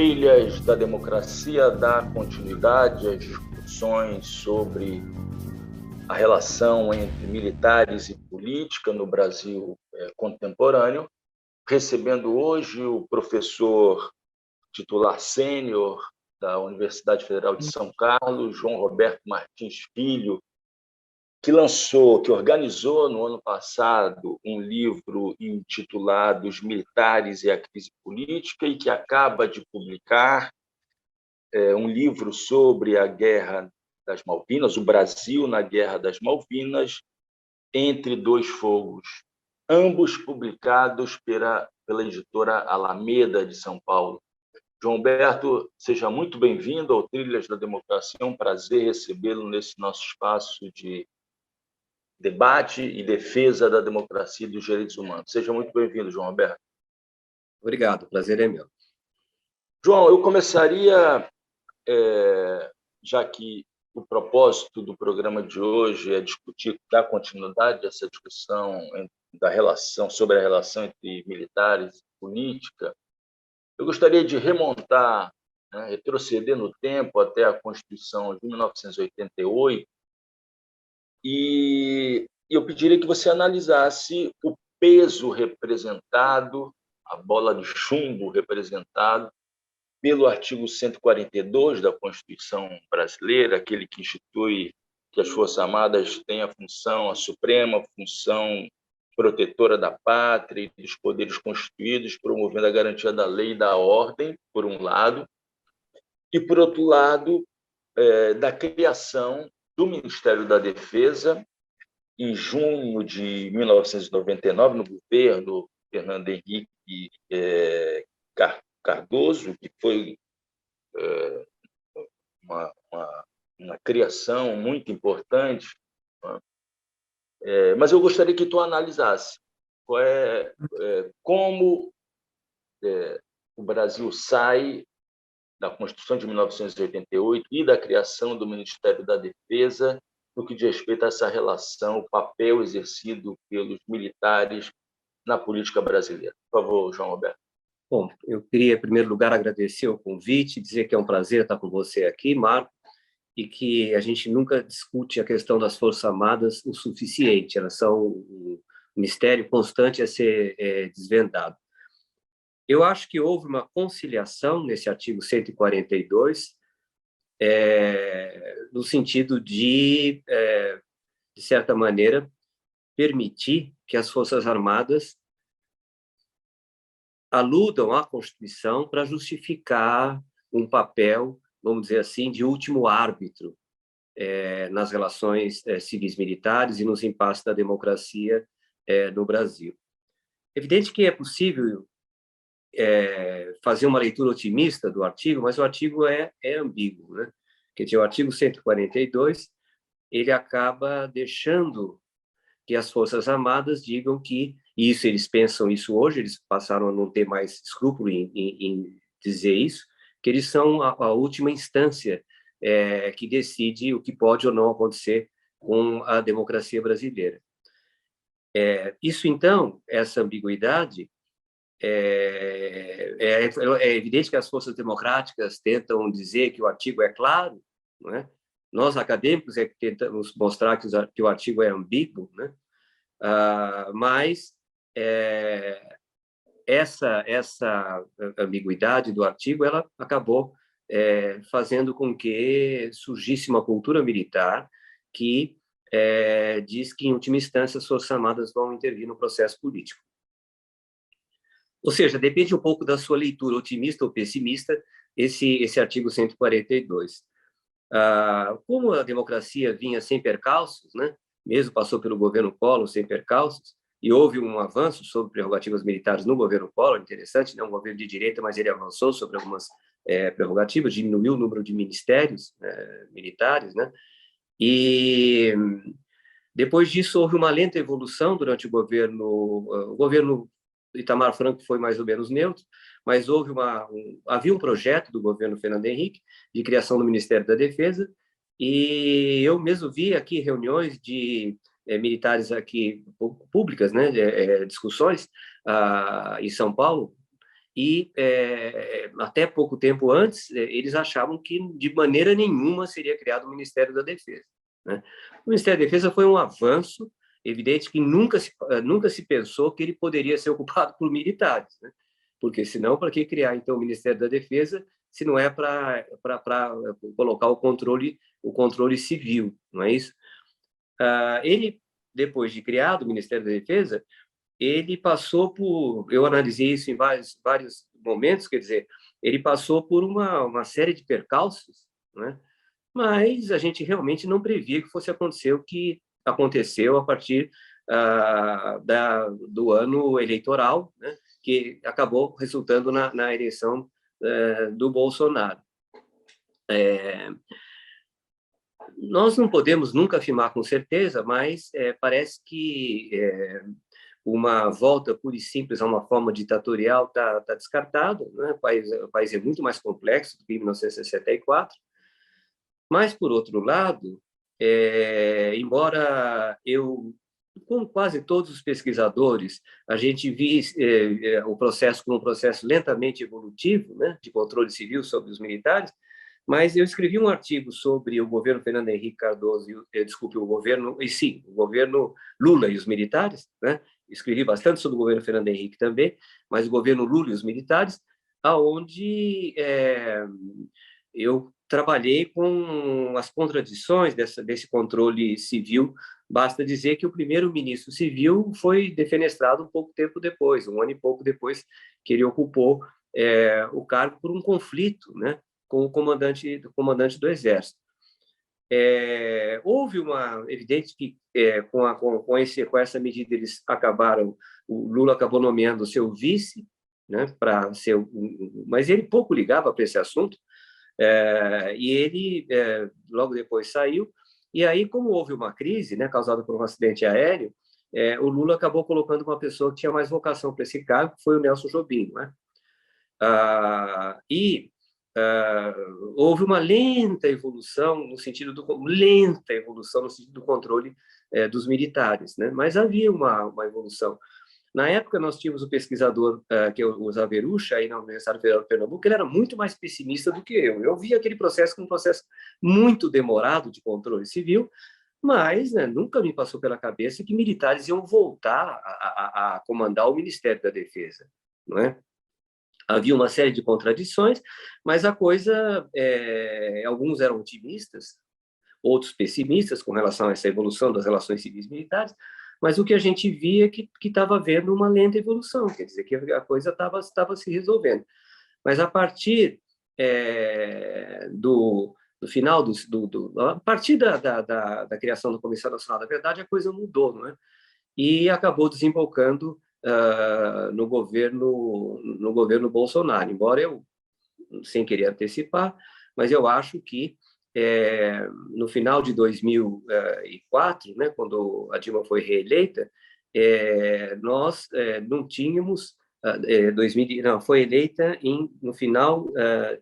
Trilhas da Democracia dá continuidade às discussões sobre a relação entre militares e política no Brasil contemporâneo, recebendo hoje o professor titular sênior da Universidade Federal de São Carlos, João Roberto Martins Filho, que organizou no ano passado um livro intitulado Os Militares e a Crise Política e que acaba de publicar um livro sobre a Guerra das Malvinas, o Brasil na Guerra das Malvinas, Entre Dois Fogos, ambos publicados pela editora Alameda de São Paulo. João Roberto, seja muito bem-vindo ao Trilhas da Democracia, é um prazer recebê-lo nesse nosso espaço de debate e defesa da democracia e dos direitos humanos. Seja muito bem-vindo, João Roberto. Obrigado, o prazer é meu. João, eu começaria, já que o propósito do programa de hoje é discutir, dar continuidade a essa discussão sobre a relação entre militares e política, eu gostaria de remontar, retroceder no tempo até a Constituição de 1988, e eu pediria que você analisasse o peso representado, a bola de chumbo representado pelo artigo 142 da Constituição brasileira, aquele que institui que as Forças Armadas têm a suprema função protetora da pátria e dos poderes constituídos, promovendo a garantia da lei e da ordem, por um lado, e, por outro lado, da criação do Ministério da Defesa, em junho de 1999, no governo Fernando Henrique Cardoso, que foi uma criação muito importante. Mas eu gostaria que tu analisasse como o Brasil sai da Constituição de 1988 e da criação do Ministério da Defesa no que diz respeito a essa relação, o papel exercido pelos militares na política brasileira. Por favor, João Roberto. Bom, eu queria, em primeiro lugar, agradecer o convite, dizer que é um prazer estar com você aqui, Marco, e que a gente nunca discute a questão das Forças Armadas o suficiente. Elas são um mistério constante a ser desvendado. Eu acho que houve uma conciliação nesse artigo 142, no sentido de certa maneira, permitir que as Forças Armadas aludam à Constituição para justificar um papel, vamos dizer assim, de último árbitro nas relações civis militares e nos impasses da democracia no Brasil. Evidente que é possível fazer uma leitura otimista do artigo, mas o artigo é ambíguo, né? Quer dizer, o artigo 142 ele acaba deixando que as Forças Armadas digam que isso, eles pensam isso hoje, eles passaram a não ter mais escrúpulo em dizer isso, que eles são a última instância que decide o que pode ou não acontecer com a democracia brasileira. Isso, então, essa ambiguidade, é evidente que as forças democráticas tentam dizer que o artigo é claro, não é? Nós, acadêmicos, tentamos mostrar que o artigo é ambíguo, né? Mas essa ambiguidade do artigo ela acabou fazendo com que surgisse uma cultura militar que diz que, em última instância, as Forças Armadas vão intervir no processo político. Ou seja, depende um pouco da sua leitura, otimista ou pessimista, esse artigo 142. Como a democracia vinha sem percalços, né? Mesmo passou pelo governo Collor sem percalços, e houve um avanço sobre prerrogativas militares no governo Collor, interessante, né? Um governo de direita, mas ele avançou sobre algumas prerrogativas, diminuiu o número de ministérios militares, né? E depois disso houve uma lenta evolução durante o governo Itamar Franco foi mais ou menos neutro, mas havia um projeto do governo Fernando Henrique de criação do Ministério da Defesa, e eu mesmo vi aqui reuniões de militares aqui públicas, né, discussões em São Paulo, e até pouco tempo antes, eles achavam que de maneira nenhuma seria criado o Ministério da Defesa, né? O Ministério da Defesa foi um avanço, evidente que nunca se pensou que ele poderia ser ocupado por militares, né? Porque senão, para que criar então o Ministério da Defesa se não é para colocar o controle civil, não é isso? Ele, depois de criado o Ministério da Defesa, ele passou por, eu analisei isso em vários momentos, quer dizer, ele passou por uma série de percalços, né? Mas a gente realmente não previa que fosse acontecer o que aconteceu a partir do ano eleitoral, né? Que acabou resultando na eleição do Bolsonaro. Nós não podemos nunca afirmar com certeza, mas parece que uma volta pura e simples a uma forma ditatorial está descartado, né? O país é muito mais complexo do que em 1964, mas, por outro lado, embora eu, com quase todos os pesquisadores, a gente visse o processo como um processo lentamente evolutivo, né, de controle civil sobre os militares, mas eu escrevi um artigo sobre o governo Fernando Henrique Cardoso, o governo Lula e os militares, né? Escrevi bastante sobre o governo Fernando Henrique também, mas o governo Lula e os militares, aonde eu trabalhei com as contradições desse controle civil. Basta dizer que o primeiro-ministro civil foi defenestrado um pouco tempo depois, um ano e pouco depois que ele ocupou o cargo por um conflito, né, com o comandante do Exército. Houve evidente que com essa medida eles o Lula acabou nomeando o seu vice, né, para ser, mas ele pouco ligava para esse assunto, e ele logo depois saiu. E aí, como houve uma crise, né, causada por um acidente aéreo, o Lula acabou colocando uma pessoa que tinha mais vocação para esse cargo, que foi o Nelson Jobim, né? Houve uma lenta evolução no sentido do controle dos militares, né? Mas havia uma evolução. Na época, nós tínhamos o pesquisador, que é o Zaverucha, aí na Universidade Federal de Pernambuco, ele era muito mais pessimista do que eu. Eu via aquele processo como um processo muito demorado de controle civil, mas, né, nunca me passou pela cabeça que militares iam voltar a comandar o Ministério da Defesa, não é? Havia uma série de contradições, mas a coisa, alguns eram otimistas, outros pessimistas com relação a essa evolução das relações civis militares, mas o que a gente via é que estava havendo uma lenta evolução, quer dizer, que a coisa estava se resolvendo. Mas a partir do final a partir da criação da Comissão Nacional da Verdade, a coisa mudou, não é? E acabou desembocando no governo Bolsonaro, embora eu, sem querer antecipar, mas eu acho que no final de 2004, né, quando a Dilma foi reeleita, nós não tínhamos... não, foi eleita no final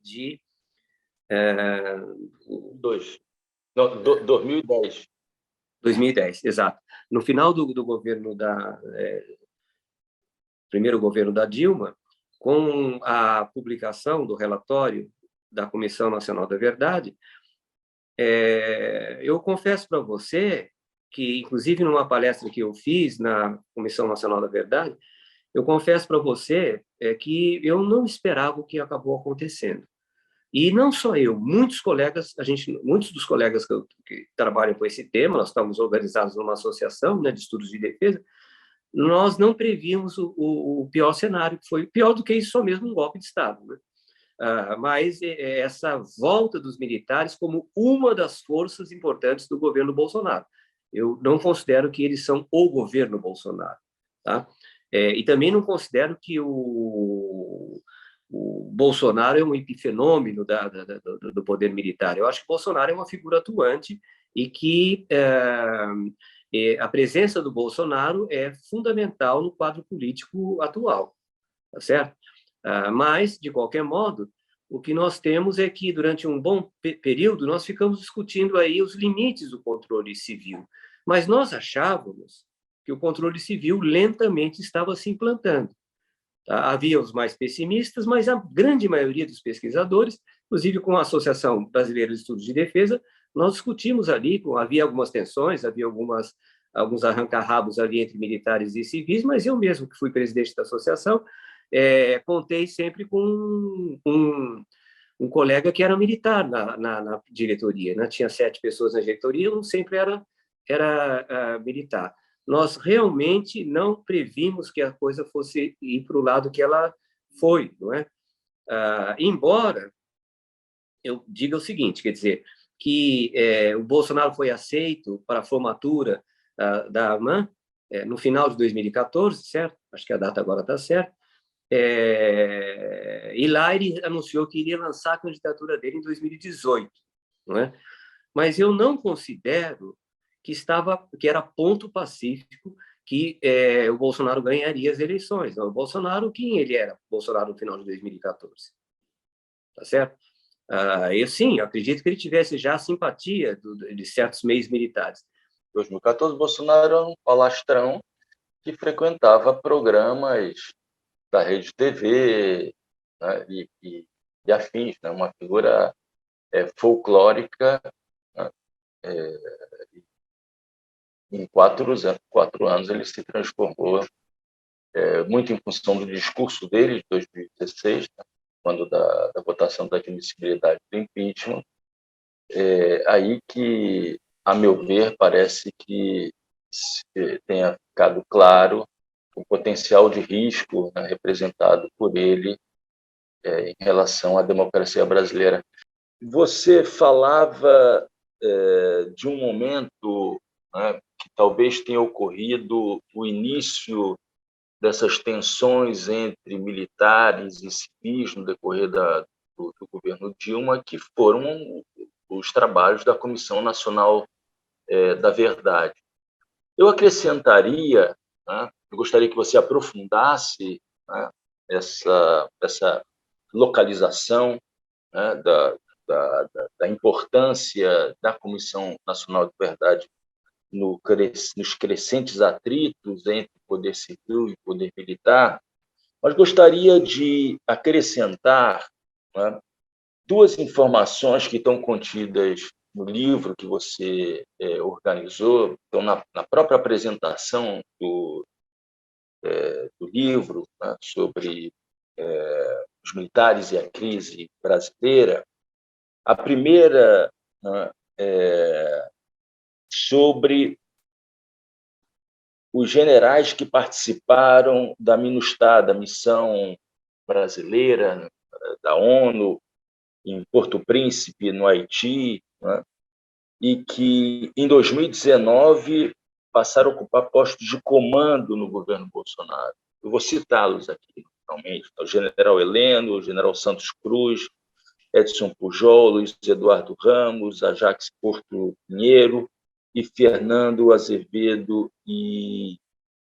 de... 2010. 2010, exato. No final do governo primeiro governo da Dilma, com a publicação do relatório da Comissão Nacional da Verdade, eu confesso para você que, inclusive, numa palestra que eu fiz na Comissão Nacional da Verdade, eu confesso para você que eu não esperava o que acabou acontecendo. E não só eu, muitos dos colegas que trabalham com esse tema, nós estamos organizados numa associação, né, de estudos de defesa, nós não prevíamos o pior cenário, que foi pior do que isso, só mesmo um golpe de Estado, né? Mas essa volta dos militares como uma das forças importantes do governo Bolsonaro. Eu não considero que eles são o governo Bolsonaro, tá? E também não considero que o Bolsonaro é um epifenômeno do poder militar. Eu acho que o Bolsonaro é uma figura atuante e que a presença do Bolsonaro é fundamental no quadro político atual, tá certo? Mas, de qualquer modo, o que nós temos é que, durante um bom período, nós ficamos discutindo aí os limites do controle civil, mas nós achávamos que o controle civil lentamente estava se implantando, Tá? Havia os mais pessimistas, mas a grande maioria dos pesquisadores, inclusive com a Associação Brasileira de Estudos de Defesa, nós discutimos ali, havia algumas tensões, havia alguns arranca-rabos ali entre militares e civis, mas eu mesmo, que fui presidente da associação, contei sempre com um colega que era militar na diretoria, né? Tinha 7 pessoas na diretoria, um sempre era militar. Nós realmente não previmos que a coisa fosse ir para o lado que ela foi, não é? Embora eu diga o seguinte, quer dizer, que o Bolsonaro foi aceito para a formatura da AMAN no final de 2014, certo? Acho que a data agora está certa. E lá ele anunciou que iria lançar a candidatura dele em 2018, não é? Mas eu não considero que era ponto pacífico que o Bolsonaro ganharia as eleições. Não, o Bolsonaro, quem ele era? O Bolsonaro no final de 2014, tá certo? Eu sim, eu acredito que ele tivesse já a simpatia de certos meios militares. Em 2014, Bolsonaro era um palastrão que frequentava programas da Rede TV, né, e afins, né, uma figura folclórica, né, em 4 anos ele se transformou, muito em função do discurso dele de 2016, né, quando da votação da admissibilidade do impeachment, aí que, a meu ver, parece que tenha ficado claro o potencial de risco, né, representado por ele em relação à democracia brasileira. Você falava de um momento, né, que talvez tenha ocorrido o início dessas tensões entre militares e civis no decorrer do governo Dilma, que foram os trabalhos da Comissão Nacional da Verdade. Eu acrescentaria, né, eu gostaria que você aprofundasse, né, essa localização, né, da importância da Comissão Nacional de Verdade nos crescentes atritos entre poder civil e poder militar, mas gostaria de acrescentar, né, 2 informações que estão contidas no livro que você organizou, então, na própria apresentação do livro, né, sobre os militares e a crise brasileira. A primeira, né, sobre os generais que participaram da MINUSTAH, da missão brasileira da ONU em Porto Príncipe, no Haiti, né, e que, em 2019, passaram a ocupar postos de comando no governo Bolsonaro. Eu vou citá-los aqui, realmente: o general Heleno, o general Santos Cruz, Edson Pujol, Luiz Eduardo Ramos, Ajax Porto Pinheiro e Fernando Azevedo e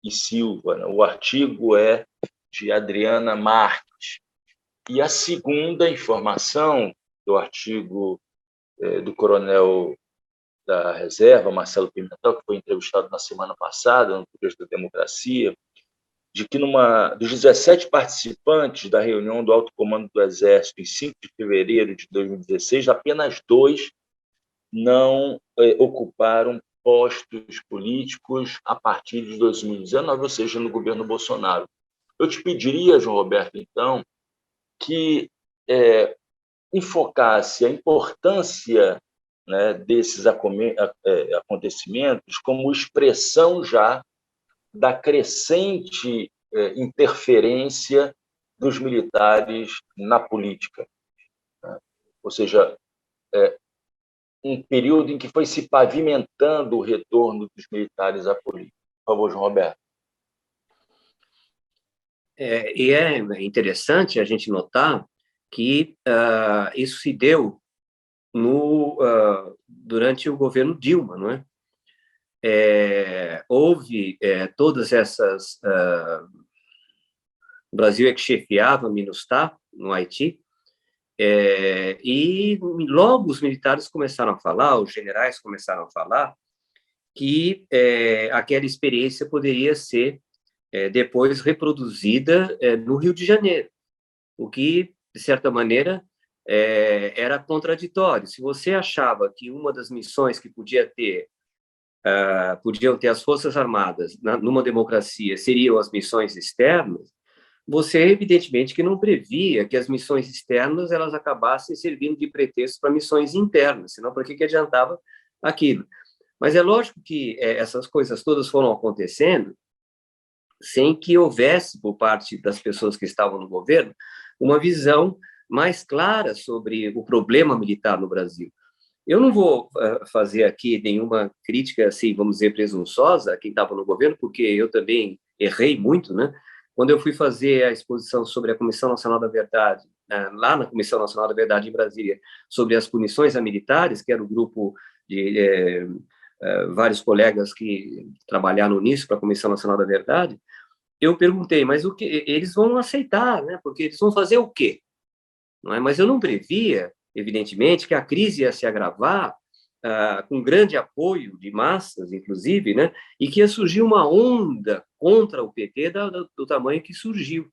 Silva. O artigo é de Adriana Marques. E a segunda informação do artigo do coronel da reserva, Marcelo Pimentel, que foi entrevistado na semana passada no Progresso da Democracia, de que dos 17 participantes da reunião do Alto Comando do Exército em 5 de fevereiro de 2016, apenas 2 não ocuparam postos políticos a partir de 2019, ou seja, no governo Bolsonaro. Eu te pediria, João Roberto, então, que enfocasse a importância, né, desses acontecimentos como expressão já da crescente interferência dos militares na política, né? Ou seja, um período em que foi se pavimentando o retorno dos militares à política. Por favor, João Roberto. E é interessante a gente notar que isso se deu durante o governo Dilma, não é? Houve todas essas... o Brasil é que chefiava a MINUSTAH, no Haiti, e logo os militares começaram a falar, os generais começaram a falar, que aquela experiência poderia ser depois reproduzida no Rio de Janeiro, o que, de certa maneira, era contraditório. Se você achava que uma das missões que podiam ter as Forças Armadas numa democracia seriam as missões externas, você, evidentemente, que não previa que as missões externas elas acabassem servindo de pretexto para missões internas, senão para que adiantava aquilo? Mas é lógico que essas coisas todas foram acontecendo sem que houvesse, por parte das pessoas que estavam no governo, uma visão mais clara sobre o problema militar no Brasil. Eu não vou fazer aqui nenhuma crítica, assim, vamos dizer, presunçosa a quem estava no governo, porque eu também errei muito, né? Quando eu fui fazer a exposição sobre a Comissão Nacional da Verdade, lá na Comissão Nacional da Verdade em Brasília, sobre as punições a militares, que era o grupo de vários colegas que trabalharam nisso para a Comissão Nacional da Verdade, eu perguntei, mas o que eles vão aceitar, né? Porque eles vão fazer o quê? Não é? Mas eu não previa, evidentemente, que a crise ia se agravar com grande apoio de massas, inclusive, né? E que ia surgir uma onda contra o PT do tamanho que surgiu,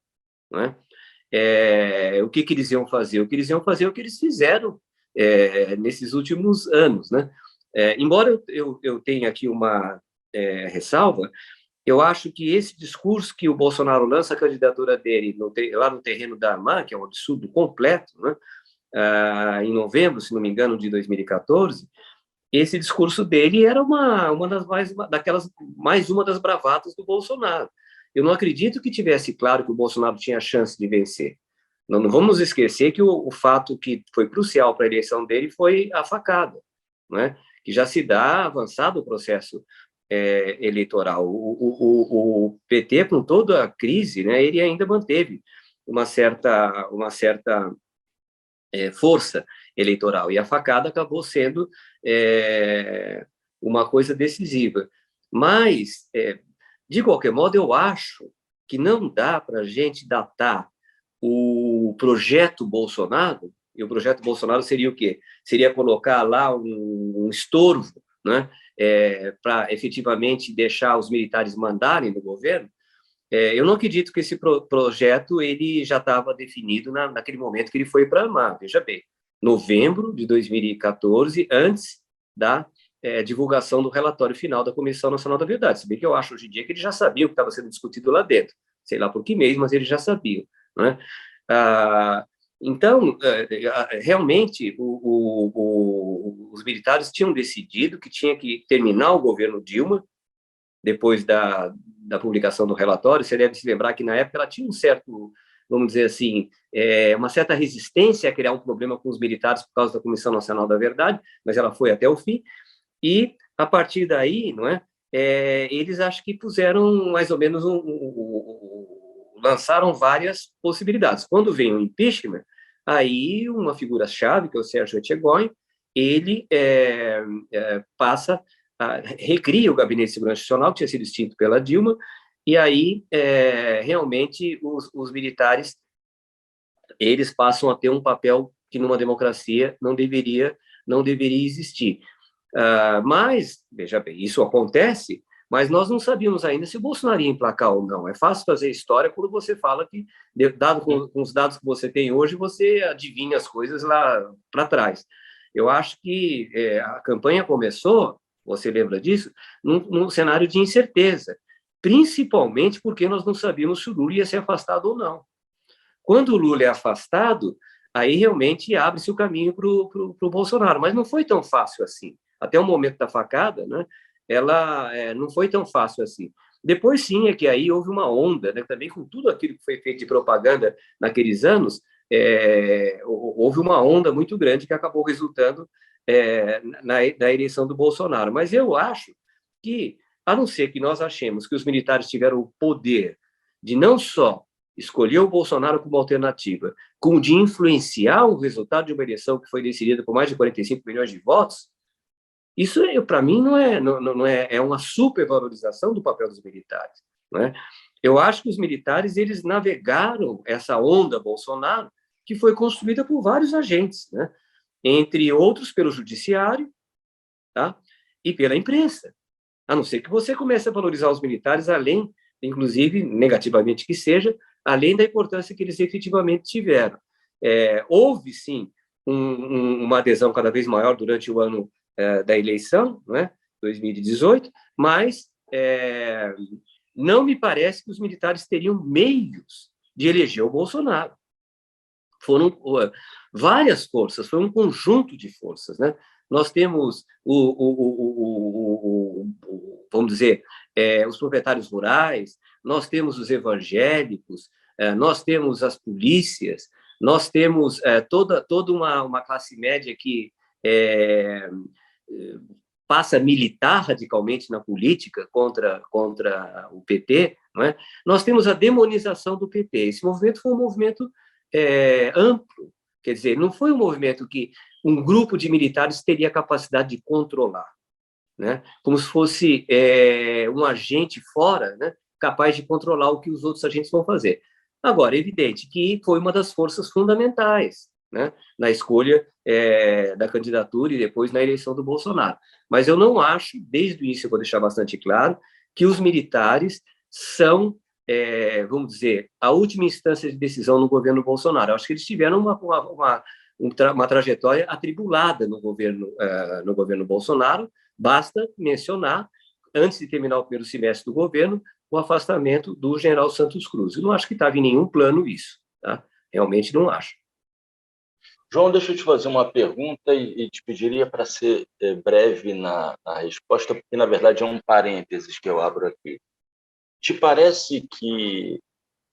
não é? O que eles iam fazer? O que eles iam fazer é o que eles fizeram nesses últimos anos, né? Embora eu tenha aqui uma ressalva, eu acho que esse discurso que o Bolsonaro lança a candidatura dele lá no terreno da Armã, que é um absurdo completo, né? Em novembro, se não me engano, de 2014, esse discurso dele era uma das mais uma das bravatas do Bolsonaro. Eu não acredito que tivesse claro que o Bolsonaro tinha chance de vencer. Não vamos esquecer que o fato que foi crucial para a eleição dele foi a facada, né? Que já se dá avançado o processo eleitoral. O PT, com toda a crise, né, ele ainda manteve uma certa força eleitoral, e a facada acabou sendo uma coisa decisiva. Mas, de qualquer modo, eu acho que não dá para a gente datar o projeto Bolsonaro, e o projeto Bolsonaro seria o quê? Seria colocar lá um estorvo, né, para efetivamente deixar os militares mandarem no governo. Eu não acredito que esse projeto ele já estava definido naquele momento que ele foi para a AMAR. Veja bem, novembro de 2014, antes da divulgação do relatório final da Comissão Nacional da Verdade. Se bem que eu acho hoje em dia que eles já sabiam o que estava sendo discutido lá dentro. Sei lá por que mês, mas eles já sabiam, né? Então, realmente, os militares tinham decidido que tinha que terminar o governo Dilma, depois da publicação do relatório. Você deve se lembrar que, na época, ela tinha um certo, vamos dizer assim, uma certa resistência a criar um problema com os militares por causa da Comissão Nacional da Verdade, mas ela foi até o fim. E, a partir daí, não é, eles acho que puseram mais ou menos lançaram várias possibilidades. Quando vem o impeachment, aí uma figura-chave, que é o Sérgio Etchegóin, ele passa recria o Gabinete de Segurança Nacional, que tinha sido extinto pela Dilma, e aí realmente os militares eles passam a ter um papel que numa democracia não deveria existir. Mas, veja bem, isso acontece, mas nós não sabíamos ainda se o Bolsonaro ia emplacar ou não. É fácil fazer história quando você fala que, dado com os dados que você tem hoje, você adivinha as coisas lá para trás. Eu acho que a campanha começou, você lembra disso, num cenário de incerteza, principalmente porque nós não sabíamos se o Lula ia ser afastado ou não. Quando o Lula é afastado, aí realmente abre-se o caminho para o Bolsonaro, mas não foi tão fácil assim. Até o momento da facada, né, ela não foi tão fácil assim. Depois, sim, é que aí houve uma onda, né, também com tudo aquilo que foi feito de propaganda naqueles anos, houve uma onda muito grande que acabou resultando na eleição do Bolsonaro. Mas eu acho que, a não ser que nós achemos que os militares tiveram o poder de não só escolher o Bolsonaro como alternativa, como de influenciar o resultado de uma eleição que foi decidida por mais de 45 milhões de votos, isso, para mim, não é uma supervalorização do papel dos militares, né? Eu acho que os militares eles navegaram essa onda Bolsonaro, que foi construída por vários agentes, né? Entre outros pelo judiciário, tá? E pela imprensa. A não ser que você comece a valorizar os militares além inclusive, negativamente que seja, além da importância que eles efetivamente tiveram. Houve, sim, uma adesão cada vez maior durante o ano da eleição, né, 2018, mas não me parece que os militares teriam meios de eleger o Bolsonaro. Foram várias forças, foi um conjunto de forças, né? Nós temos vamos dizer, os proprietários rurais, nós temos os evangélicos, nós temos as polícias, nós temos toda uma classe média que passa a militar radicalmente na política contra o PT, não é? Nós temos a demonização do PT. Esse movimento foi um movimento amplo, quer dizer, não foi um movimento que um grupo de militares teria capacidade de controlar, né? Como se fosse um agente fora, né, capaz de controlar o que os outros agentes vão fazer. Agora, é evidente que foi uma das forças fundamentais, né, na escolha da candidatura e depois na eleição do Bolsonaro. Mas eu não acho, desde o início eu vou deixar bastante claro, que os militares são, vamos dizer, a última instância de decisão no governo Bolsonaro. Eu acho que eles tiveram uma trajetória atribulada no governo Bolsonaro. Basta mencionar, antes de terminar o primeiro semestre do governo, o afastamento do general Santos Cruz. Eu não acho que estava em nenhum plano isso, tá? Realmente não acho. João, deixa eu te fazer uma pergunta e te pediria para ser breve na resposta, porque, na verdade, é um parênteses que eu abro aqui. Te parece que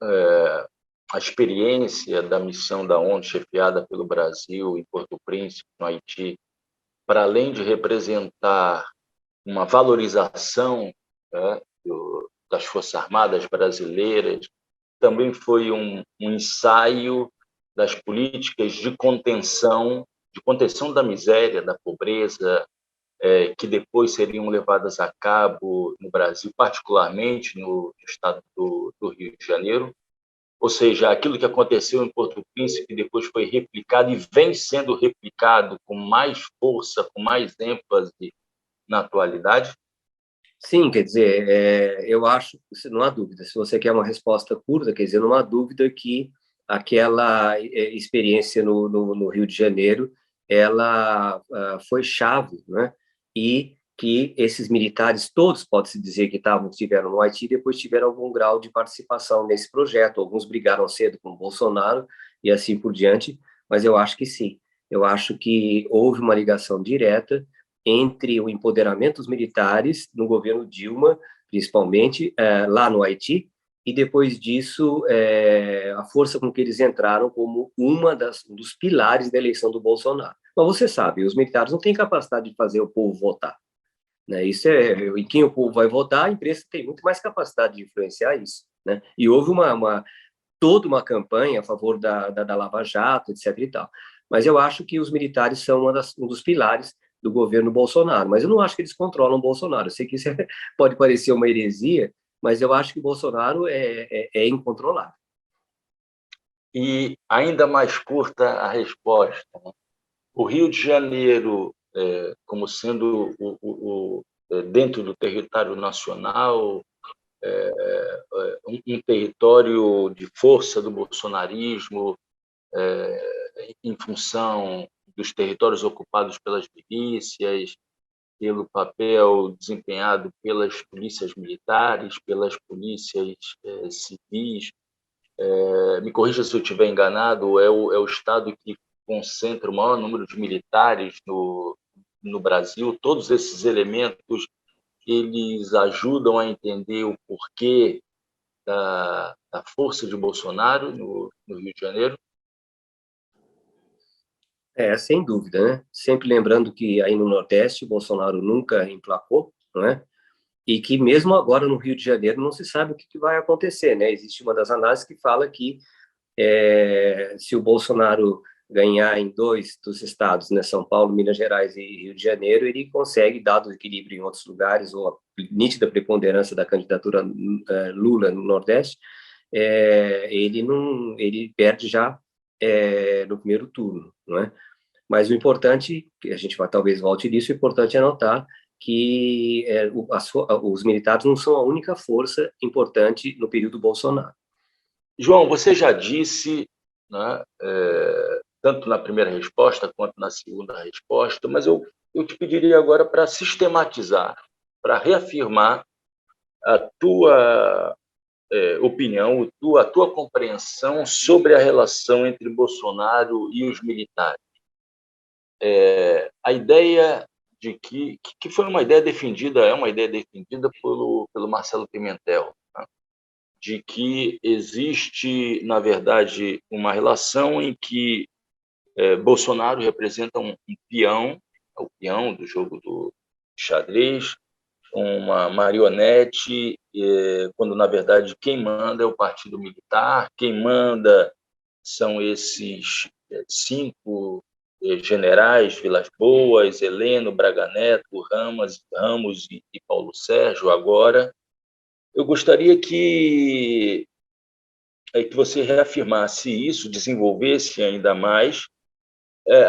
a experiência da missão da ONU chefiada pelo Brasil em Porto Príncipe, no Haiti, para além de representar uma valorização, né, das Forças Armadas brasileiras, também foi um ensaio das políticas de contenção da miséria, da pobreza, que depois seriam levadas a cabo no Brasil, particularmente no estado do Rio de Janeiro? Ou seja, aquilo que aconteceu em Porto Príncipe depois foi replicado e vem sendo replicado com mais força, com mais ênfase na atualidade? Sim, quer dizer, eu acho, não há dúvida, se você quer uma resposta curta, quer dizer, não há dúvida que aquela experiência no Rio de Janeiro, ela foi chave, né? E que esses militares, todos pode-se dizer que estiveram no Haiti, depois tiveram algum grau de participação nesse projeto, alguns brigaram cedo com o Bolsonaro e assim por diante, mas eu acho que sim, eu acho que houve uma ligação direta entre o empoderamento dos militares no governo Dilma, principalmente lá no Haiti, e depois disso a força com que eles entraram como um dos pilares da eleição do Bolsonaro. Mas você sabe, os militares não têm capacidade de fazer o povo votar, né? Isso em quem o povo vai votar, a imprensa tem muito mais capacidade de influenciar isso, né? E houve toda uma campanha a favor da Lava Jato, etc. e tal. Mas eu acho que os militares são um dos pilares do governo Bolsonaro, mas eu não acho que eles controlam o Bolsonaro. Eu sei que isso pode parecer uma heresia, mas eu acho que o Bolsonaro é incontrolável. E ainda mais curta a resposta, né? O Rio de Janeiro, como sendo dentro do território nacional, um território de força do bolsonarismo, em função dos territórios ocupados pelas milícias, pelo papel desempenhado pelas polícias militares, pelas polícias civis. Me corrija se eu estiver enganado, é o estado que concentra o maior número de militares no Brasil. Todos esses elementos eles ajudam a entender o porquê da força de Bolsonaro no Rio de Janeiro. Sem dúvida, né? Sempre lembrando que aí no Nordeste o Bolsonaro nunca emplacou, não é? E que mesmo agora no Rio de Janeiro não se sabe o que vai acontecer, né? Existe uma das análises que fala que se o Bolsonaro ganhar em 2 dos estados, né, São Paulo, Minas Gerais e Rio de Janeiro, ele consegue, dado o equilíbrio em outros lugares ou a nítida preponderância da candidatura Lula no Nordeste, ele perde já no primeiro turno, não é? Mas o importante, que a gente talvez volte nisso, o importante é notar que os militares não são a única força importante no período Bolsonaro. João, você já disse, né, tanto na primeira resposta quanto na segunda resposta, mas eu te pediria agora para sistematizar, para reafirmar a tua opinião, a tua compreensão sobre a relação entre Bolsonaro e os militares. A ideia de que foi uma ideia defendida, é uma ideia defendida pelo Marcelo Pimentel, né? De que existe, na verdade, uma relação em que Bolsonaro representa um peão, o peão do jogo do xadrez, uma marionete, quando, na verdade, quem manda é o Partido Militar, quem manda são esses 5 generais, Vilas Boas, Heleno, Braga Neto, Ramos e Paulo Sérgio. Agora, eu gostaria que você reafirmasse isso, desenvolvesse ainda mais,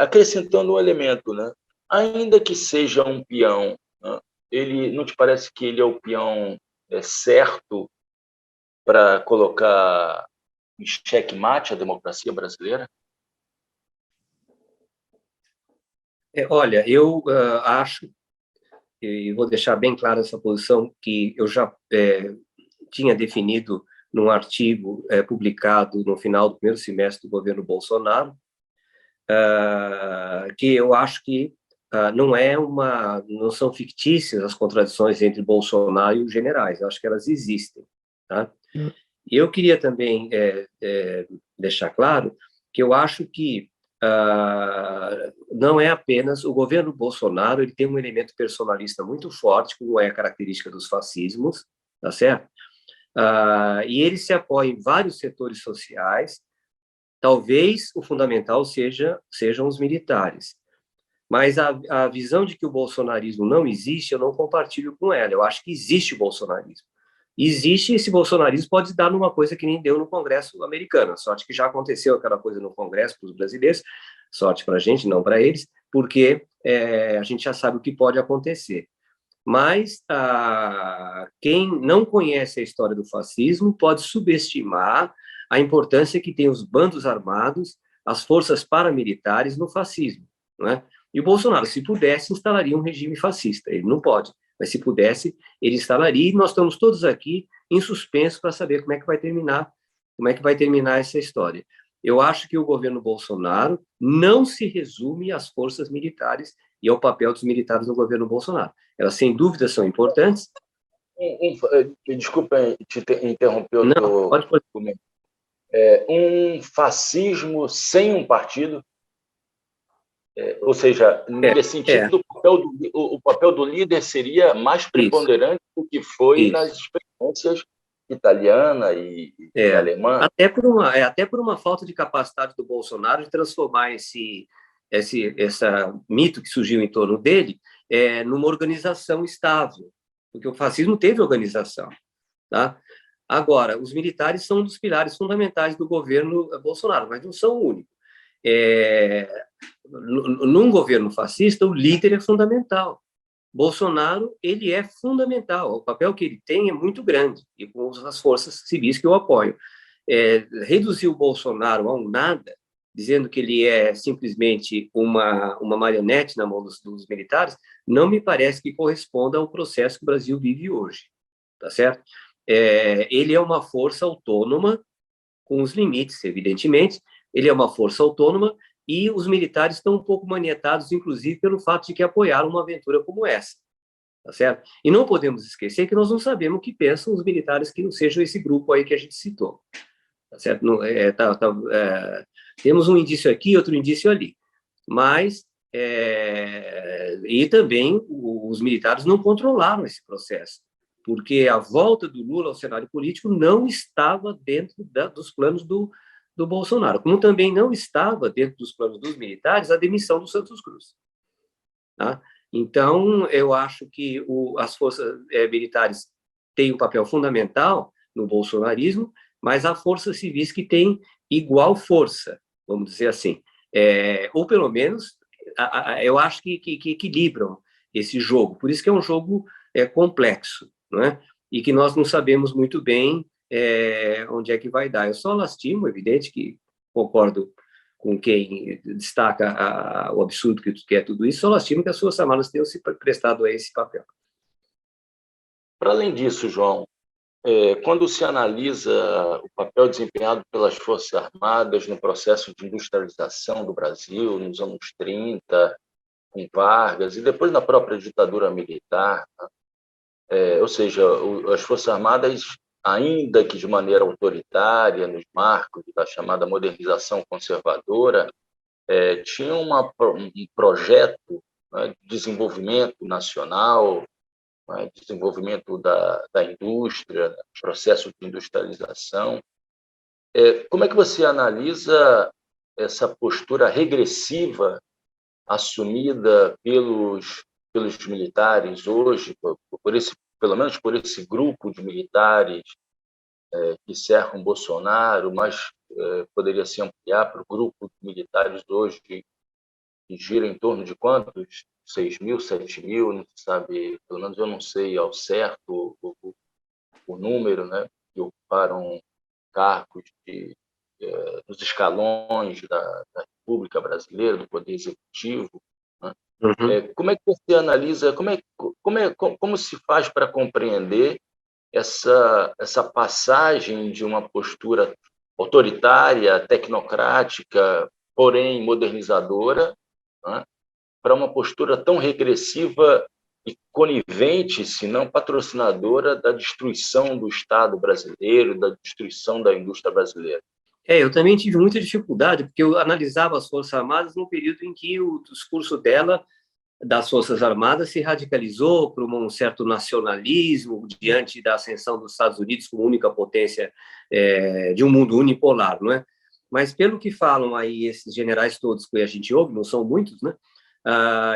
acrescentando um elemento, né? Ainda que seja um peão, né? Ele não te parece que ele é o peão certo para colocar em xeque-mate a democracia brasileira? Olha, eu acho, e vou deixar bem clara essa posição, que eu já tinha definido num artigo publicado no final do primeiro semestre do governo Bolsonaro, que eu acho que não são fictícias as contradições entre Bolsonaro e os generais, eu acho que elas existem, tá? E eu queria também deixar claro que eu acho que não é apenas o governo Bolsonaro, ele tem um elemento personalista muito forte, como é a característica dos fascismos, tá certo? E ele se apoia em vários setores sociais. Talvez o fundamental sejam os militares. Mas a visão de que o bolsonarismo não existe, eu não compartilho com ela. Eu acho que existe o bolsonarismo. Existe, esse bolsonarismo pode dar numa coisa que nem deu no Congresso americano. Sorte que já aconteceu aquela coisa no Congresso para os brasileiros, sorte para a gente, não para eles, porque a gente já sabe o que pode acontecer. Mas quem não conhece a história do fascismo pode subestimar a importância que tem os bandos armados, as forças paramilitares no fascismo, não é? E o Bolsonaro, se pudesse, instalaria um regime fascista. Ele não pode, mas se pudesse, ele instalaria. E nós estamos todos aqui em suspenso para saber como é que vai terminar essa história. Eu acho que o governo Bolsonaro não se resume às forças militares e ao papel dos militares no governo Bolsonaro. Elas, sem dúvida, são importantes. Desculpa te interromper. Não, pode. Um fascismo sem um partido? Ou seja, nesse sentido, o papel do líder seria mais preponderante do que foi nas experiências italiana e alemã? Até por uma falta de capacidade do Bolsonaro de transformar esse mito que surgiu em torno dele numa organização estável, porque o fascismo teve organização, tá? Agora, os militares são um dos pilares fundamentais do governo Bolsonaro, mas não são o único. Num governo fascista, o líder é fundamental. Bolsonaro, ele é fundamental. O papel que ele tem é muito grande, e com as forças civis que o apoiam. Reduzir o Bolsonaro a um nada, dizendo que ele é simplesmente uma marionete na mão dos militares, não me parece que corresponda ao processo que o Brasil vive hoje, tá certo? Ele é uma força autônoma, com os limites, evidentemente, ele é uma força autônoma, e os militares estão um pouco manietados, inclusive, pelo fato de que apoiaram uma aventura como essa, tá certo? E não podemos esquecer que nós não sabemos o que pensam os militares que não sejam esse grupo aí que a gente citou, tá certo? Temos um indício aqui, outro indício ali, mas e também os militares não controlaram esse processo, porque a volta do Lula ao cenário político não estava dentro dos planos do Bolsonaro, como também não estava dentro dos planos dos militares a demissão do Santos Cruz. Tá? Então, eu acho que as forças militares têm um papel fundamental no bolsonarismo, mas há forças civis que têm igual força, vamos dizer assim. Ou, pelo menos, eu acho que equilibram esse jogo. Por isso que é um jogo complexo, não é? E que nós não sabemos muito bem onde é que vai dar. Eu só lastimo, evidente que concordo com quem destaca o absurdo que é tudo isso, só lastimo que as Forças Armadas tenham se prestado a esse papel. Para além disso, João, quando se analisa o papel desempenhado pelas Forças Armadas no processo de industrialização do Brasil, nos anos 30, com Vargas, e depois na própria ditadura militar, ou seja, as Forças Armadas, ainda que de maneira autoritária, nos marcos da chamada modernização conservadora, tinham um projeto, né, de desenvolvimento nacional, né, desenvolvimento da indústria, processo de industrialização. Como é que você analisa essa postura regressiva assumida pelos militares hoje, pelo menos por esse grupo de militares que cercam Bolsonaro, mas poderia se ampliar para o grupo de militares hoje que gira em torno de quantos? 6.000, 7.000, não se sabe, pelo menos eu não sei ao certo o número, né, que ocuparam cargos nos escalões da República Brasileira, do Poder Executivo, né? Uhum. Como é que você analisa, como se faz para compreender essa passagem de uma postura autoritária, tecnocrática, porém modernizadora, né, para uma postura tão regressiva e conivente, se não patrocinadora, da destruição do Estado brasileiro, da destruição da indústria brasileira? Eu também tive muita dificuldade, porque eu analisava as Forças Armadas no período em que o discurso das Forças Armadas se radicalizou para um certo nacionalismo diante da ascensão dos Estados Unidos como única potência de um mundo unipolar, não é? Mas pelo que falam aí esses generais todos que a gente ouve, não são muitos, né?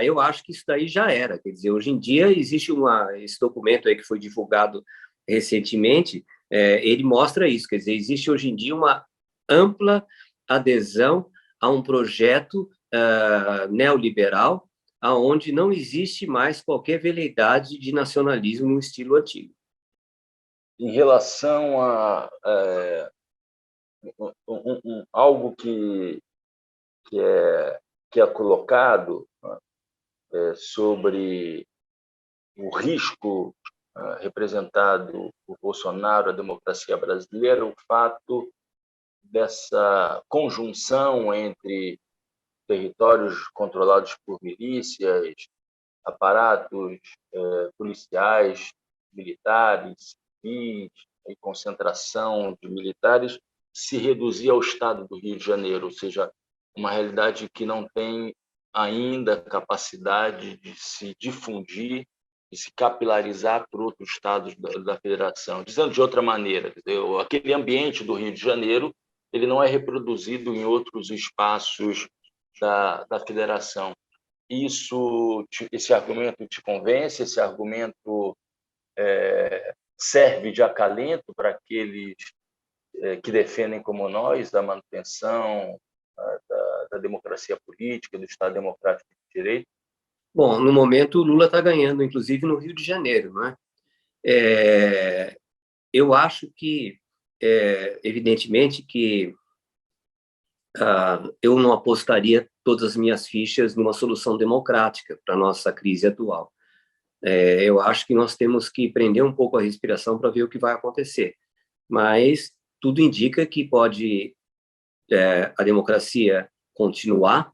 Eu acho que isso daí já era. Quer dizer, hoje em dia existe esse documento aí que foi divulgado recentemente, ele mostra isso. Quer dizer, existe hoje em dia uma ampla adesão a um projeto neoliberal, aonde não existe mais qualquer veleidade de nacionalismo no estilo antigo. Em relação a algo que é colocado, né, sobre o risco representado por Bolsonaro à democracia brasileira, o fato dessa conjunção entre territórios controlados por milícias, aparatos policiais, militares, civis, e concentração de militares, se reduzir ao estado do Rio de Janeiro, ou seja, uma realidade que não tem ainda capacidade de se difundir e se capilarizar por outros estados da federação. Dizendo de outra maneira, aquele ambiente do Rio de Janeiro ele não é reproduzido em outros espaços da federação. Esse argumento te convence? Esse argumento serve de acalento para aqueles que defendem, como nós, a manutenção da democracia política, do Estado democrático de direito? Bom, no momento o Lula está ganhando, inclusive no Rio de Janeiro, não é? Eu acho que, evidentemente, que eu não apostaria todas as minhas fichas numa solução democrática para a nossa crise atual. Eu acho que nós temos que prender um pouco a respiração para ver o que vai acontecer. Mas tudo indica que pode a democracia continuar,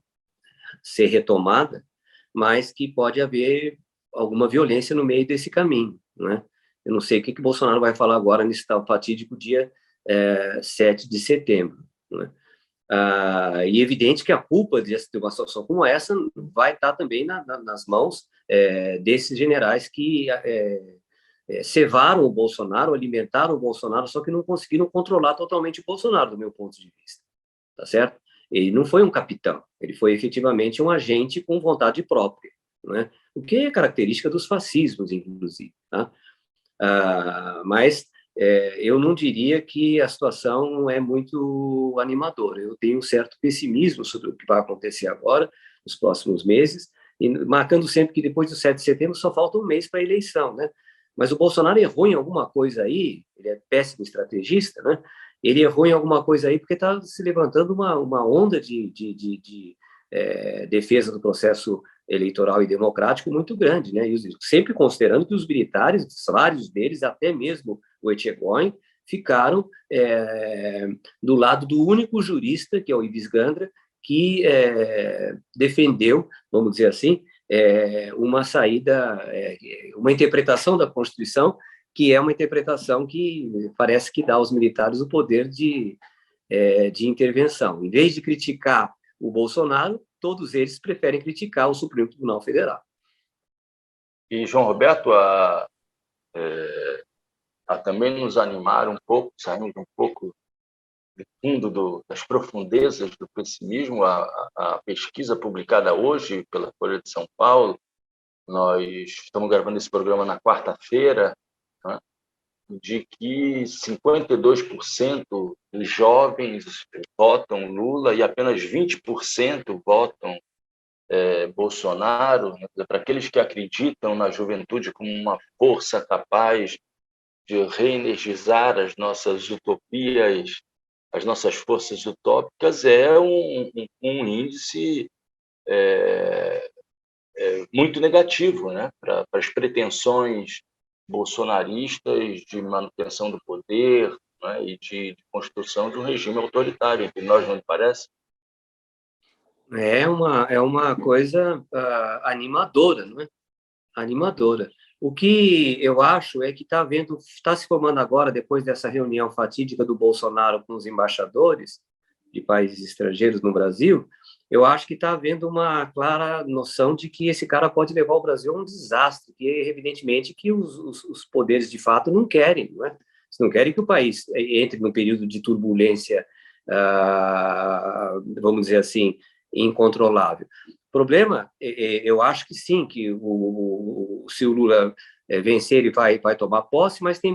ser retomada, mas que pode haver alguma violência no meio desse caminho, né? Eu não sei o que Bolsonaro vai falar agora nesse tal fatídico dia 7 de setembro, né? E é evidente que a culpa de uma situação como essa vai estar também nas mãos desses generais que cevaram o Bolsonaro, alimentaram o Bolsonaro, só que não conseguiram controlar totalmente o Bolsonaro, do meu ponto de vista, tá certo? Ele não foi um capitão, ele foi efetivamente um agente com vontade própria, né? O que é característica dos fascismos, inclusive, tá? Mas eu não diria que a situação é muito animadora. Eu tenho um certo pessimismo sobre o que vai acontecer agora, nos próximos meses, e marcando sempre que depois do 7 de setembro só falta um mês para a eleição, né? Mas o Bolsonaro errou em alguma coisa aí, ele é péssimo estrategista, né? Ele errou em alguma coisa aí porque está se levantando uma onda de defesa do processo eleitoral e democrático muito grande, né? E sempre considerando que os militares, vários deles, até mesmo o Etchegóin, ficaram do lado do único jurista, que é o Ives Gandra, que defendeu, vamos dizer assim, uma saída, uma interpretação da Constituição, que é uma interpretação que parece que dá aos militares o poder de intervenção. Em vez de criticar o Bolsonaro, todos eles preferem criticar o Supremo Tribunal Federal. E, João Roberto, a também nos animar um pouco, sairmos um pouco do fundo das profundezas do pessimismo, a pesquisa publicada hoje pela Folha de São Paulo, nós estamos gravando esse programa na quarta-feira, né, de que 52% dos jovens votam Lula e apenas 20% votam Bolsonaro, né? Para aqueles que acreditam na juventude como uma força capaz de reenergizar as nossas utopias, as nossas forças utópicas, é um índice muito negativo, né? Para as pretensões bolsonaristas de manutenção do poder, né? E de construção de um regime autoritário, entre nós, não lhe parece? É uma coisa animadora, não é? Animadora. O que eu acho é que está se formando agora, depois dessa reunião fatídica do Bolsonaro com os embaixadores de países estrangeiros no Brasil, eu acho que está havendo uma clara noção de que esse cara pode levar o Brasil a um desastre, que evidentemente que os poderes de fato não querem, não é? Eles não querem que o país entre num período de turbulência, vamos dizer assim, incontrolável. O problema, eu acho que sim, que se o Lula vencer, ele vai tomar posse, mas tem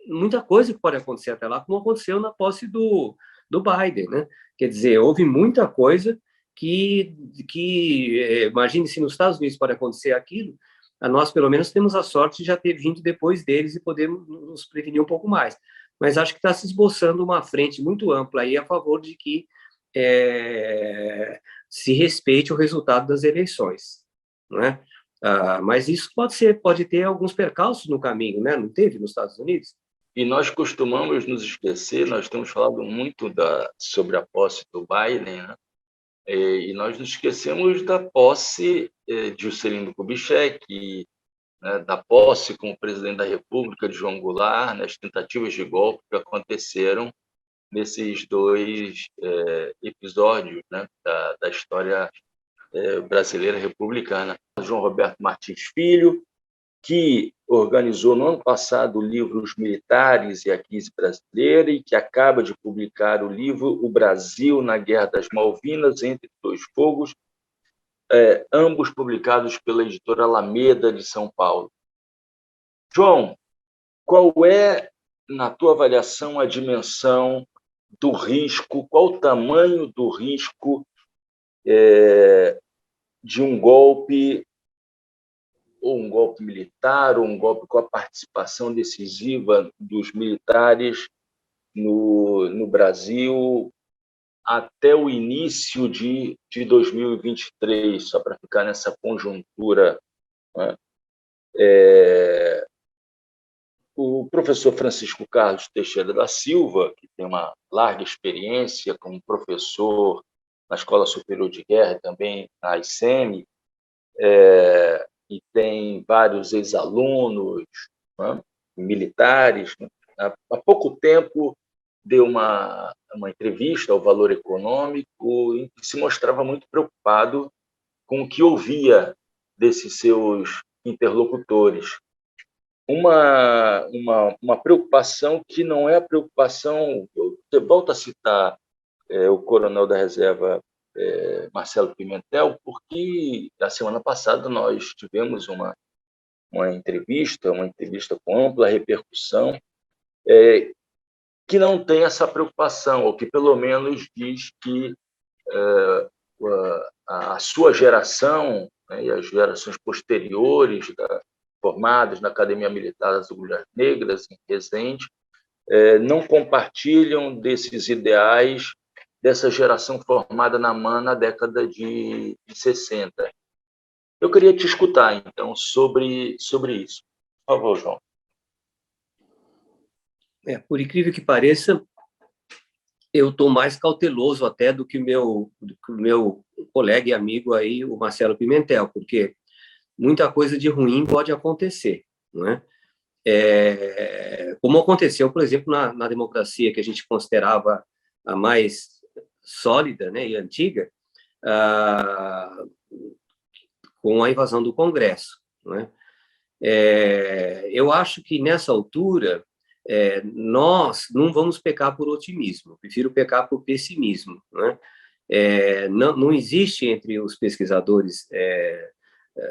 muita coisa que pode acontecer até lá, como aconteceu na posse do Biden, né? Quer dizer, houve muita coisa que imagine se nos Estados Unidos pode acontecer aquilo, nós pelo menos temos a sorte de já ter vindo depois deles e podemos nos prevenir um pouco mais. Mas acho que está se esboçando uma frente muito ampla aí a favor de que se respeite o resultado das eleições, né? Mas isso pode ter alguns percalços no caminho, né? Não teve nos Estados Unidos? E nós costumamos nos esquecer, nós temos falado muito sobre a posse do Biden, né? E nós nos esquecemos da posse de Juscelino Kubitschek, né? Da posse como presidente da República de João Goulart, nas tentativas de golpe que aconteceram nesses dois episódios, né? da história brasileira republicana. João Roberto Martins Filho, que organizou no ano passado o livro Os Militares e a Crise Brasileira e que acaba de publicar o livro O Brasil na Guerra das Malvinas, Entre Dois Fogos, ambos publicados pela editora Alameda de São Paulo. João, qual é, na tua avaliação, a dimensão do risco, qual o tamanho do risco de um golpe, ou um golpe militar, ou um golpe com a participação decisiva dos militares no Brasil até o início de 2023, só para ficar nessa conjuntura, né? O professor Francisco Carlos Teixeira da Silva, que tem uma larga experiência como professor na Escola Superior de Guerra, também na ICEME, e tem vários ex-alunos, né, militares, né? Há pouco tempo deu uma entrevista ao Valor Econômico em que se mostrava muito preocupado com o que ouvia desses seus interlocutores. Uma preocupação que não é a preocupação... Você volta a citar o coronel da reserva, Marcelo Pimentel, porque na semana passada nós tivemos uma entrevista com ampla repercussão, que não tem essa preocupação, ou que pelo menos diz que a sua geração, né, e as gerações posteriores formadas na Academia Militar das Agulhas Negras, em Resende, não compartilham desses ideais dessa geração formada na MAN na década de 60. Eu queria te escutar, então, sobre isso. Por favor, João. Por incrível que pareça, eu estou mais cauteloso até do que o meu colega e amigo aí, o Marcelo Pimentel, porque muita coisa de ruim pode acontecer, não é? Como aconteceu, por exemplo, na democracia que a gente considerava a mais sólida, né, e antiga, com a invasão do Congresso, não é? Eu acho que nessa altura nós não vamos pecar por otimismo, prefiro pecar por pessimismo, né? Não existe entre os pesquisadores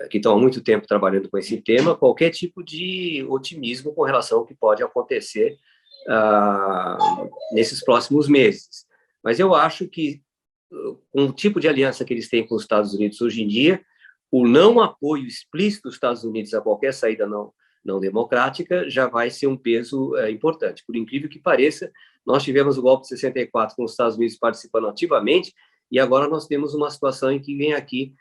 que estão há muito tempo trabalhando com esse tema qualquer tipo de otimismo com relação ao que pode acontecer nesses próximos meses. Mas eu acho que, com o tipo de aliança que eles têm com os Estados Unidos hoje em dia, o não apoio explícito dos Estados Unidos a qualquer saída não democrática já vai ser um peso importante. Por incrível que pareça, nós tivemos o golpe de 64 com os Estados Unidos participando ativamente, e agora nós temos uma situação em que vem aqui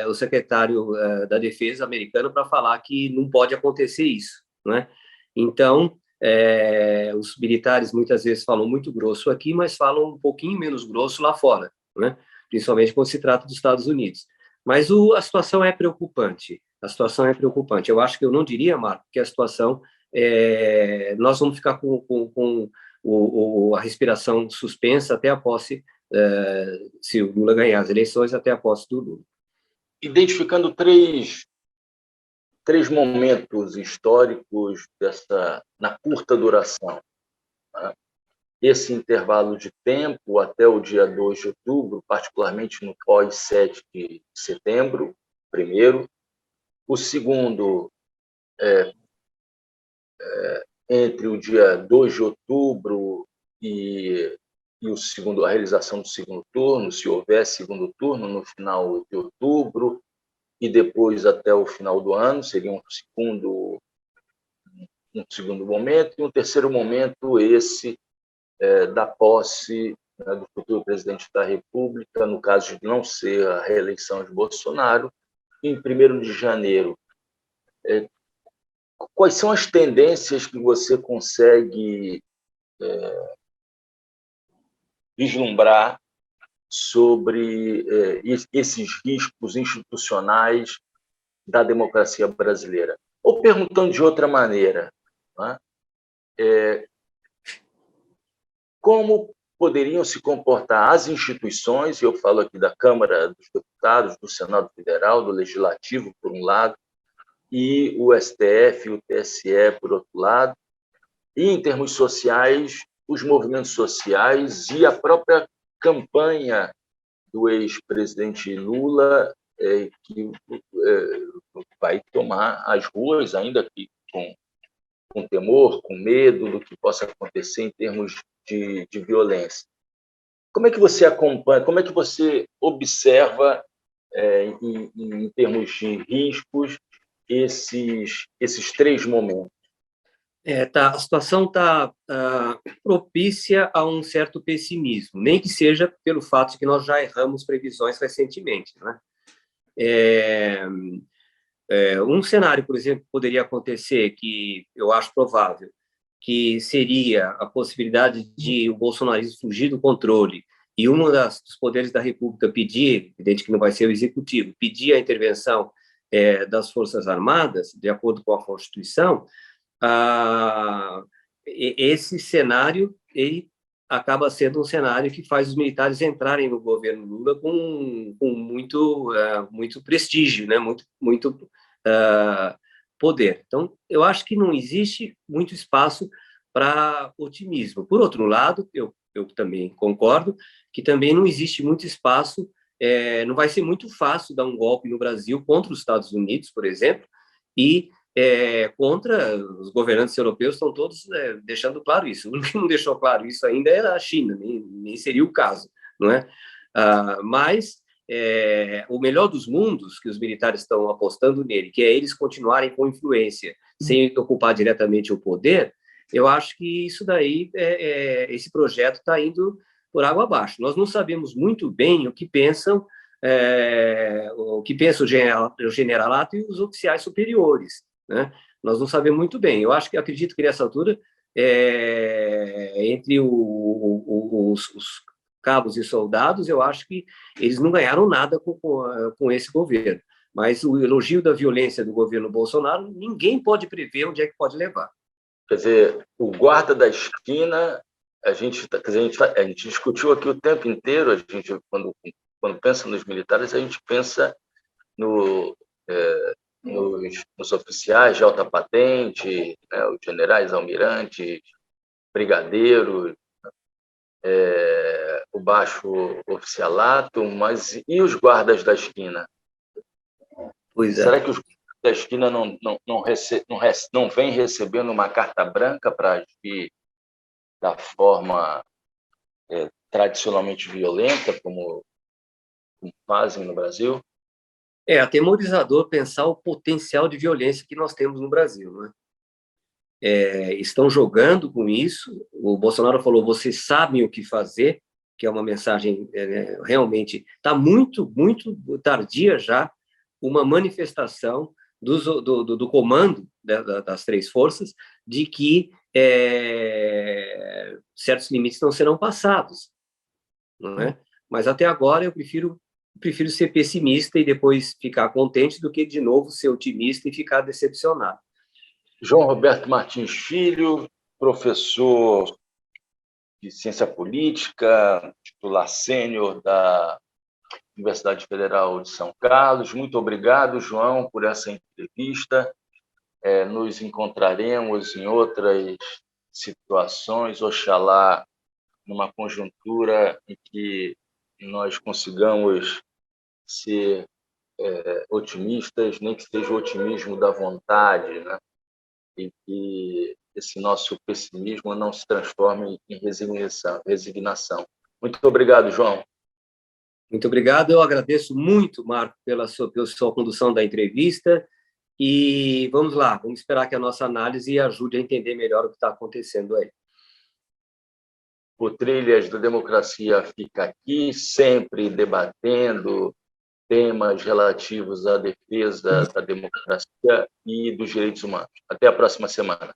o secretário da Defesa americano para falar que não pode acontecer isso, né? Então, os militares muitas vezes falam muito grosso aqui, mas falam um pouquinho menos grosso lá fora, né? Principalmente quando se trata dos Estados Unidos. Mas a situação é preocupante. A situação é preocupante. Eu acho que eu não diria, Marco, que a situação nós vamos ficar com a respiração suspensa até a posse, se o Lula ganhar as eleições, até a posse do Lula. Identificando três momentos históricos na curta duração, né? Esse intervalo de tempo até o dia 2 de outubro, particularmente no pós-7 de setembro, primeiro. O segundo, entre o dia 2 de outubro e a realização do segundo turno, se houver segundo turno, no final de outubro, e depois até o final do ano, seria um segundo momento, e um terceiro momento, esse da posse, né, do futuro presidente da República, no caso de não ser a reeleição de Bolsonaro, em 1º de janeiro. Quais são as tendências que você consegue vislumbrar sobre esses riscos institucionais da democracia brasileira? Ou perguntando de outra maneira, né? Como poderiam se comportar as instituições, e eu falo aqui da Câmara dos Deputados, do Senado Federal, do Legislativo, por um lado, e o STF, o TSE, por outro lado, e, em termos sociais, os movimentos sociais e a própria campanha do ex-presidente Lula, que vai tomar as ruas, ainda que com temor, com medo do que possa acontecer em termos de violência. Como é que você acompanha, como é que você observa, em termos de riscos, esses três momentos? A situação está propícia a um certo pessimismo, nem que seja pelo fato de que nós já erramos previsões recentemente, né? Um cenário, por exemplo, poderia acontecer, que eu acho provável, que seria a possibilidade de o bolsonarismo fugir do controle e dos poderes da República pedir, evidente que não vai ser o executivo, pedir a intervenção das Forças Armadas, de acordo com a Constituição. Esse cenário ele acaba sendo um cenário que faz os militares entrarem no governo Lula com muito prestígio, né? muito poder. Então, eu acho que não existe muito espaço para otimismo. Por outro lado, eu também concordo que também não existe muito espaço, não vai ser muito fácil dar um golpe no Brasil contra os Estados Unidos, por exemplo, e contra os governantes europeus, estão todos deixando claro isso. O que não deixou claro isso ainda era a China, nem seria o caso, não é? Mas o melhor dos mundos, que os militares estão apostando nele, que é eles continuarem com influência, sem ocupar diretamente o poder, eu acho que isso daí, esse projeto está indo por água abaixo. Nós não sabemos muito bem o que pensam o generalato e os oficiais superiores, né? Nós não sabemos muito bem. Eu acredito que nessa altura, entre os cabos e soldados, eu acho que eles não ganharam nada com esse governo. Mas o elogio da violência do governo Bolsonaro, ninguém pode prever onde é que pode levar. Quer dizer, o guarda da esquina, a gente discutiu aqui o tempo inteiro, a gente, quando pensa nos militares, a gente pensa nos oficiais de alta patente, né, os generais, almirantes, brigadeiros, o baixo oficialato, mas e os guardas da esquina? Pois é. Será que os guardas da esquina não vêm recebendo uma carta branca para agir da forma tradicionalmente violenta, como fazem no Brasil? É atemorizador pensar o potencial de violência que nós temos no Brasil, né? Estão jogando com isso. O Bolsonaro falou: vocês sabem o que fazer, que é uma mensagem realmente está muito, muito tardia já, uma manifestação do comando das três forças de que certos limites não serão passados, não é? Mas até agora eu prefiro ser pessimista e depois ficar contente do que de novo ser otimista e ficar decepcionado. João Roberto Martins Filho, professor de Ciência Política, titular sênior da Universidade Federal de São Carlos. Muito obrigado, João, por essa entrevista. Nos encontraremos em outras situações, oxalá numa conjuntura em que nós consigamos ser otimistas, nem que seja o otimismo da vontade, né? E que esse nosso pessimismo não se transforme em resignação. Muito obrigado, João. Muito obrigado. Eu agradeço muito, Marco, pela sua condução da entrevista. E vamos lá, vamos esperar que a nossa análise ajude a entender melhor o que está acontecendo aí. O Trilhas da Democracia fica aqui, sempre debatendo temas relativos à defesa da democracia e dos direitos humanos. Até a próxima semana.